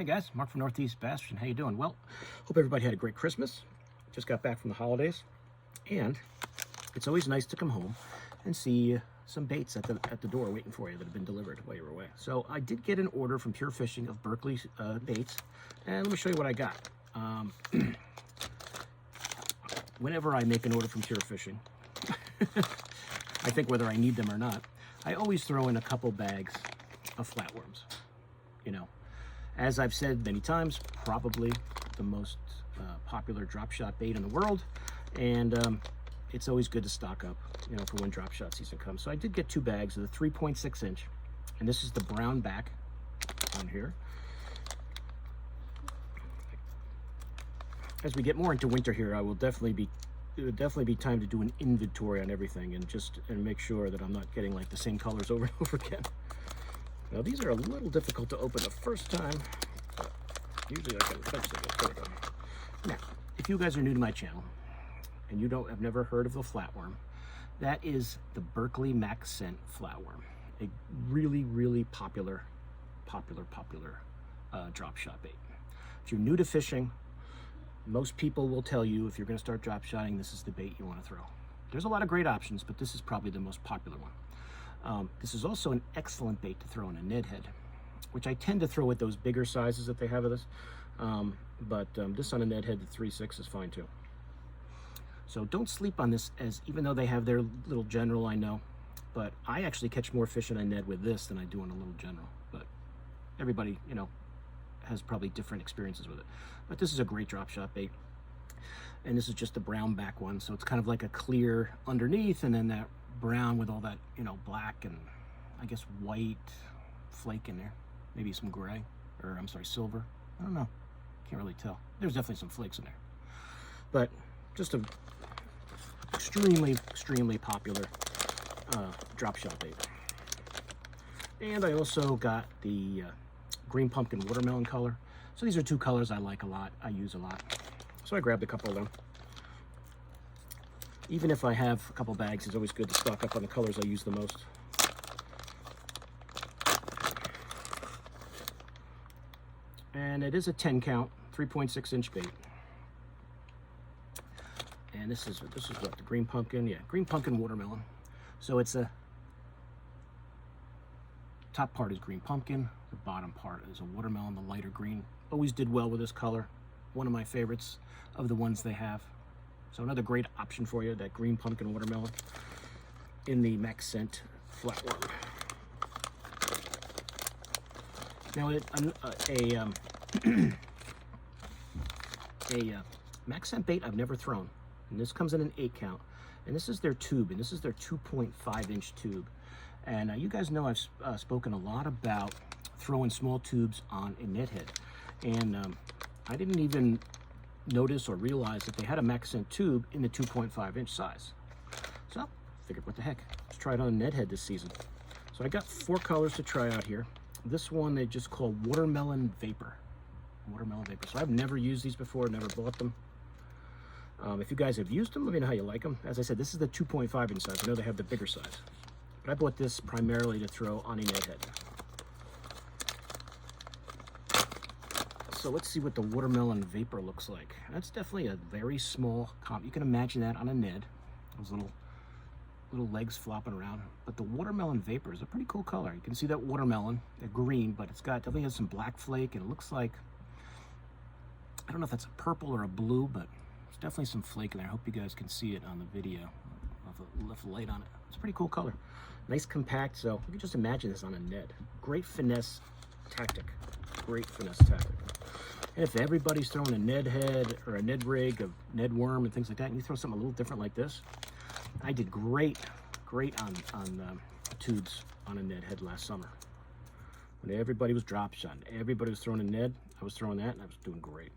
Hey guys, Mark from Northeast Bass Fishing. How you doing? Well, hope everybody had a great Christmas. Just got back from the holidays, and it's always nice to come home and see some baits at the door waiting for you that have been delivered while you were away. So I did get an order from Pure Fishing of Berkley baits, and let me show you what I got. Whenever I make an order from Pure Fishing, I think whether I need them or not, I always throw in a couple bags of flatworms. You know, as I've said many times, probably the most popular drop shot bait in the world, and it's always good to stock up, you know, for when drop shot season comes. So I did get 2 bags of the 3.6 inch, and this is the brown back on here. As we get more into winter here, it would definitely be time to do an inventory on everything and make sure that I'm not getting like the same colors over and over again. Now these are a little difficult to open the first time, but usually I can fix it. Now, if you guys are new to my channel and you have never heard of the flatworm, that is the Berkley Maxscent flatworm, a really popular drop shot bait. If you're new to fishing, most people will tell you if you're going to start drop shotting, this is the bait you want to throw. There's a lot of great options, but this is probably the most popular one. This is also an excellent bait to throw in a Ned head, which I tend to throw with those bigger sizes that they have of this. But this on a Ned head, the 3.6 is fine too. So don't sleep on this, as even though they have their little general, I know, but I actually catch more fish in a Ned with this than I do in a little general. But everybody, you know, has probably different experiences with it. But this is a great drop shot bait. And this is just the brown back one, so it's kind of like a clear underneath, and then that brown with all that, you know, black and I guess white flake in there. Maybe some gray, or I'm sorry, silver. I don't know. Can't really tell. There's definitely some flakes in there. But just a extremely popular drop shot bait. And I also got the green pumpkin watermelon color. So these are 2 colors I like a lot, I use a lot. So I grabbed a couple of them. Even if I have a couple bags, it's always good to stock up on the colors I use the most. And it is a 10 count, 3.6 inch bait. And this is what, the green pumpkin? Yeah, green pumpkin watermelon. So it's a top part is green pumpkin, the bottom part is a watermelon, the lighter green. Always did well with this color. One of my favorites of the ones they have. So another great option for you, that green pumpkin watermelon in the Maxscent flatworm. Now a Maxscent bait I've never thrown, and this comes in an 8 count, and this is their tube, and this is their 2.5 inch tube. And you guys know I've spoken a lot about throwing small tubes on a Ned head, and I didn't even notice or realize that they had a Maxscent tube in the 2.5 inch size. So I figured, what the heck, let's try it on a Ned head this season. So I got 4 colors to try out here. This one they just call Watermelon Vapor. Watermelon Vapor. So I've never used these before, never bought them. If you guys have used them, let me know how you like them. As I said, this is the 2.5 inch size. I know they have the bigger size, but I bought this primarily to throw on a Ned head. So let's see what the Watermelon Vapor looks like. That's definitely a very small comp. You can imagine that on a Ned, those little legs flopping around. But the Watermelon Vapor is a pretty cool color. You can see that watermelon, they're green, but it's got definitely has some black flake, and it looks like, I don't know if that's a purple or a blue, but there's definitely some flake in there. I hope you guys can see it on the video. I'll left light on it. It's a pretty cool color. Nice compact, so you can just imagine this on a Ned. Great finesse tactic. Great finesse tactic. And if everybody's throwing a Ned head or a Ned rig, a Ned worm and things like that, and you throw something a little different like this, I did great on tubes on a Ned head last summer. When everybody was drop shotting, everybody was throwing a Ned, I was throwing that, and I was doing great.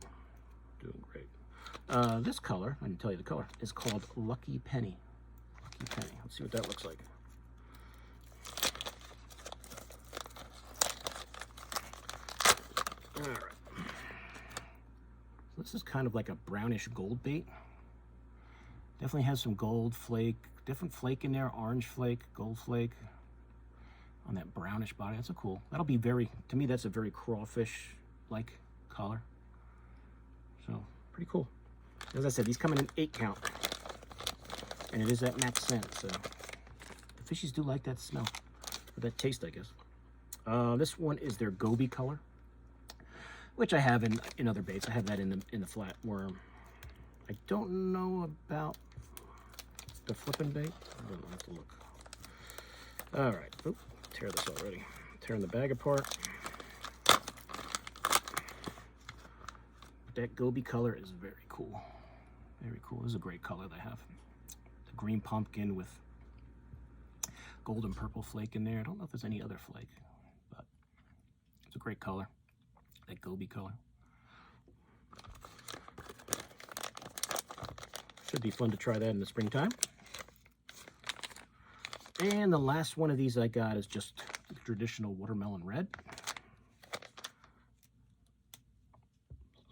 This color, I didn't tell you the color, is called Lucky Penny. Lucky Penny. Let's see what that looks like. All right. So this is kind of like a brownish gold bait. Definitely has some gold flake, different flake in there, orange flake, gold flake on that brownish body. That's a cool, that'll be very, to me, that's a very crawfish like collar. So pretty cool. As I said, these come in an 8 count, and it is that Maxscent. So the fishies do like that smell, or that taste, I guess. This one is their goby color, which I have in other baits. I have that in the flat worm. I don't know about the flipping bait. I don't have to look. All right. Oop, tear this already. Tearing the bag apart. That goby color is very cool. Very cool. This is a great color they have. The green pumpkin with golden purple flake in there. I don't know if there's any other flake, but it's a great color. That goby color. Should be fun to try that in the springtime. And the last one of these I got is just the traditional watermelon red.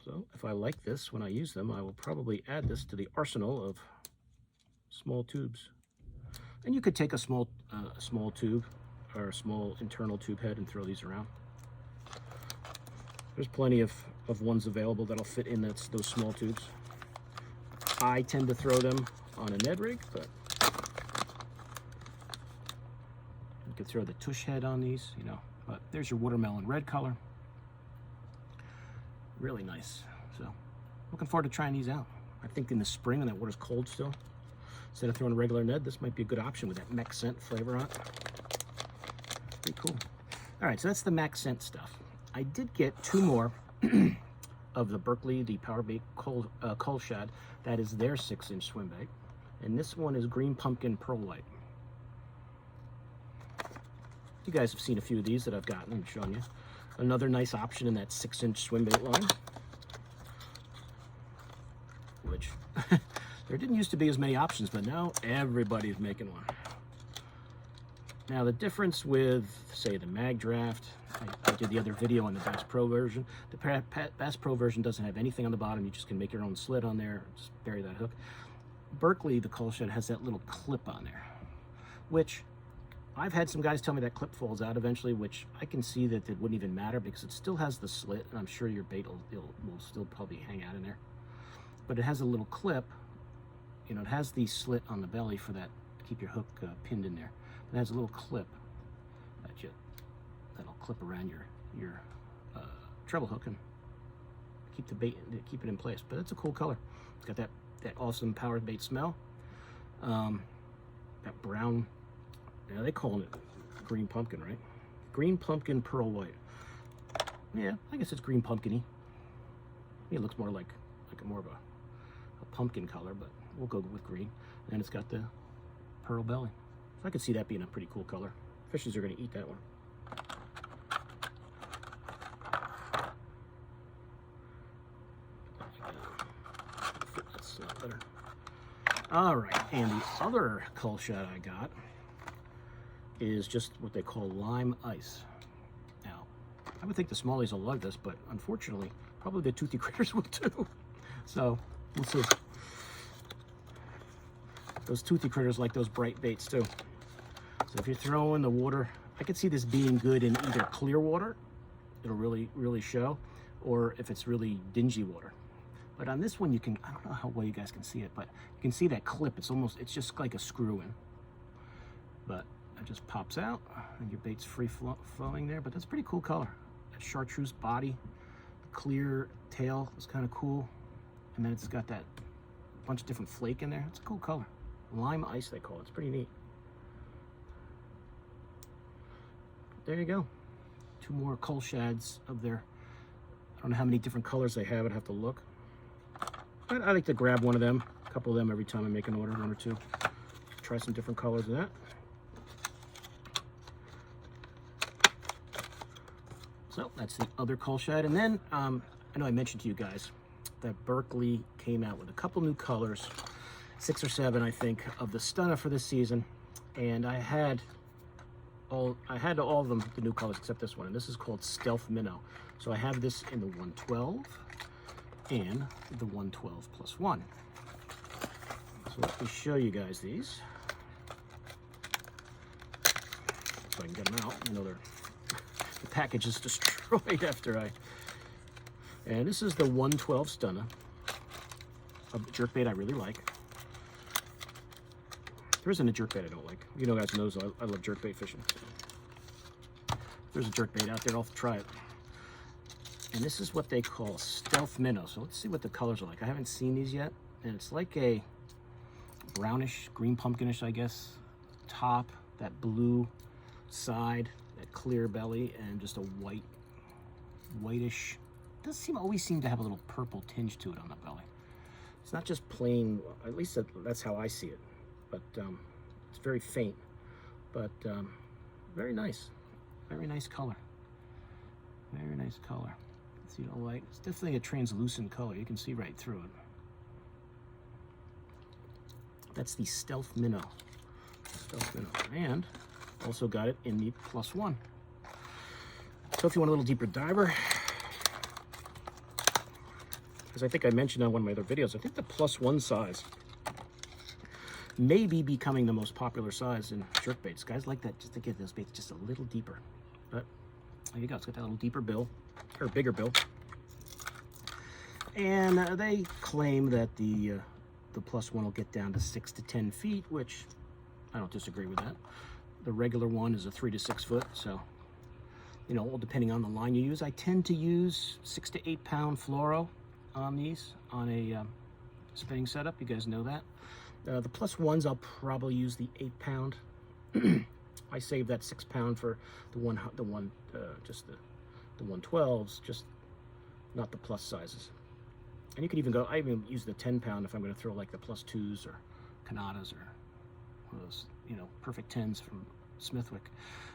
So if I like this when I use them, I will probably add this to the arsenal of small tubes. And you could take a small tube or a small internal tube head and throw these around. There's plenty of ones available that'll fit in those small tubes. I tend to throw them on a Ned rig, but you could throw the tush head on these, you know. But there's your watermelon red color. Really nice. So looking forward to trying these out. I think in the spring when that water's cold still, instead of throwing a regular Ned, this might be a good option with that Maxscent flavor on it. Pretty cool. All right, so that's the Maxscent stuff. I did get 2 more of the Berkley, the power bait Cull Shad. That is their 6-inch swim bait. And this one is green pumpkin pearl white. You guys have seen a few of these that I've gotten and shown you. Another nice option in that 6-inch swim bait line, which there didn't used to be as many options, but now everybody's making one. Now the difference with, say, the Mag Draft, I did the other video on the Bass Pro version. The Bass Pro version doesn't have anything on the bottom. You just can make your own slit on there, just bury that hook. Berkley, the Co Shad, has that little clip on there, which I've had some guys tell me that clip falls out eventually, which I can see that it wouldn't even matter because it still has the slit, and I'm sure your bait will still probably hang out in there. But it has a little clip, you know, it has the slit on the belly for that, to keep your hook pinned in there. It has a little clip that'll clip around your treble hook and keep the bait, keep it in place. But it's a cool color. It's got that awesome power bait smell. That brown. Yeah, they call it green pumpkin, right? Green pumpkin pearl white. Yeah, I guess it's green pumpkin-y. It looks more like more of a pumpkin color, but we'll go with green. And it's got the pearl belly. So I could see that being a pretty cool color. Fishes are going to eat that one. That's better. All right, and the other Cull Shad I got is just what they call lime ice. Now, I would think the smallies will love this, but unfortunately, probably the toothy critters will too. So, we'll see. Those toothy critters like those bright baits too. So if you're throwing the water, I could see this being good in either clear water, it'll really show, or if it's really dingy water. But on this one, you can, I don't know how well you guys can see it, but you can see that clip. It's just like a screw in. But it just pops out, and your bait's free flowing there. But that's a pretty cool color. That chartreuse body, the clear tail is kind of cool. And then it's got that bunch of different flake in there. It's a cool color. Lime ice, they call it. It's pretty neat. There you go. 2 more Cull Shads of their, I don't know how many different colors they have. I'd have to look. But I like to grab one of them, a couple of them every time I make an order, 1 or 2. Try some different colors of that. So that's the other Cull Shad. And then I know I mentioned to you guys that Berkley came out with a couple new colors, 6 or 7 I think, of the Stunna for this season. And I had all of them, the new colors except this one, and this is called Stealth Minnow. So I have this in the 112 and the 112+1. So let me show you guys these so I can get them out. I know the package is destroyed after I And this is the 112 Stunna, a jerkbait I really like. There isn't a jerkbait I don't like. You know, guys knows I love jerkbait fishing. If there's a jerkbait out there, I'll try it. And this is what they call stealth minnow. So let's see what the colors are like. I haven't seen these yet. And it's like a brownish, green pumpkinish, I guess, top, that blue side, that clear belly, and just a whitish. It does always seem to have a little purple tinge to it on the belly. It's not just plain, at least that's how I see it. But it's very faint, but very nice. Very nice color. Very nice color. See the light? It's definitely a translucent color. You can see right through it. That's the stealth minnow. Stealth minnow. And also got it in the +1. So if you want a little deeper diver, as I think I mentioned on one of my other videos, I think the +1 size may be becoming the most popular size in jerkbaits. Guys like that, just to get those baits just a little deeper. But there you go. It's got that little deeper bill, or bigger bill. And they claim that the +1 will get down to 6 to 10 feet, which I don't disagree with that. The regular one is a 3 to 6 foot, so you know, all depending on the line you use. I tend to use 6 to 8 pound fluoro on these on a spinning setup. You guys know that. The +1s, I'll probably use the 8 pound. I save that 6 pound for the 112s, just not the plus sizes. And you can even go, I even use the 10 pound if I'm going to throw like the +2s or Canadas or one of those, you know, perfect 10s from Smithwick.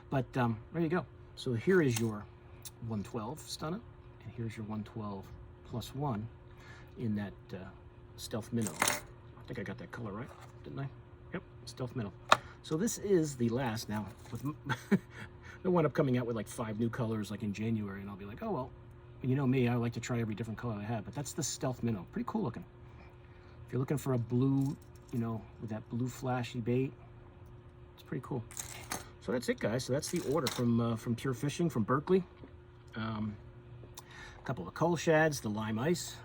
But there you go. So here is your 112 Stunna, and here's your 112 +1 in that stealth minnow. I think I got that color right, didn't I? Yep, stealth minnow. So this is the last. Now, with they'll wind up coming out with like 5 new colors like in January, and I'll be like, oh well, you know me, I like to try every different color I have. But that's the stealth minnow. Pretty cool looking. If you're looking for a blue, you know, with that blue flashy bait, it's pretty cool. So that's it, guys. So that's the order from Pure Fishing from Berkley. A couple of Co Shads, the lime ice,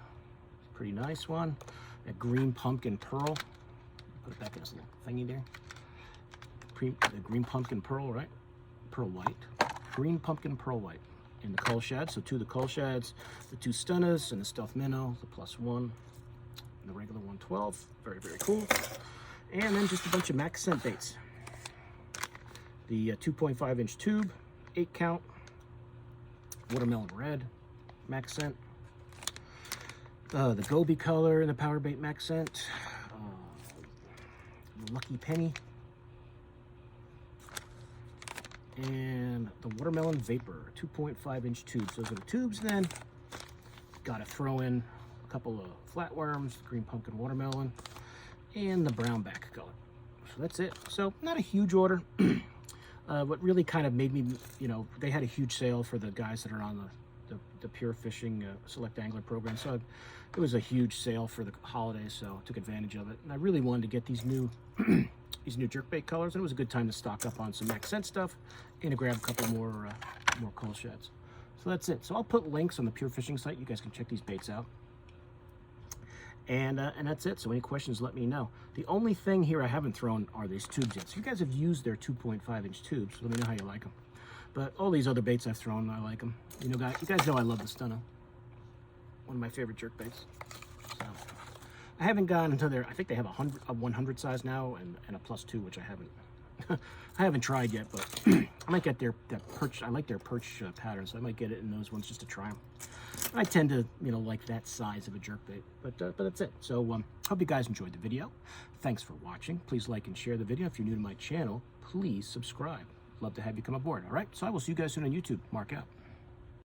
pretty nice one. A green pumpkin pearl. Put it back in this little thingy there. The green pumpkin pearl, right? Pearl white. Green pumpkin pearl white in the Co Shad. So 2 of the Co Shads, the 2 Stunnas, and the stealth minnow, the +1, and the regular 112. Very, very cool. And then just a bunch of Maxscent baits. The 2.5 inch tube, 8 count, watermelon red, Maxscent. The Goby color in the power bait Maxscent. Lucky Penny. And the watermelon vapor, 2.5 inch tubes. Those are the tubes then. Got to throw in a couple of flatworms, green pumpkin watermelon, and the brown back color. So that's it. So not a huge order. What really kind of made me, you know, they had a huge sale for the guys that are on the Pure Fishing Select Angler program. So it was a huge sale for the holidays, so I took advantage of it. And I really wanted to get these new these new jerkbait colors, and it was a good time to stock up on some Maxscent stuff and to grab a couple more Co Shads. So that's it. So I'll put links on the Pure Fishing site. You guys can check these baits out. And that's it. So any questions, let me know. The only thing here I haven't thrown are these tubes yet. So you guys have used their 2.5 inch tubes. Let me know how you like them. But all these other baits I've thrown, I like them. You guys know I love the Stunna. One of my favorite jerk baits. So I haven't gotten into their, I think they have a 100 size now and a +2, which I haven't tried yet, but I might get their perch. I like their perch pattern, so I might get it in those ones just to try them. I tend to, you know, like that size of a jerkbait, but that's it. So hope you guys enjoyed the video. Thanks for watching. Please like and share the video. If you're new to my channel, please subscribe. Love to have you come aboard. All right, so I will see you guys soon on YouTube. Mark out.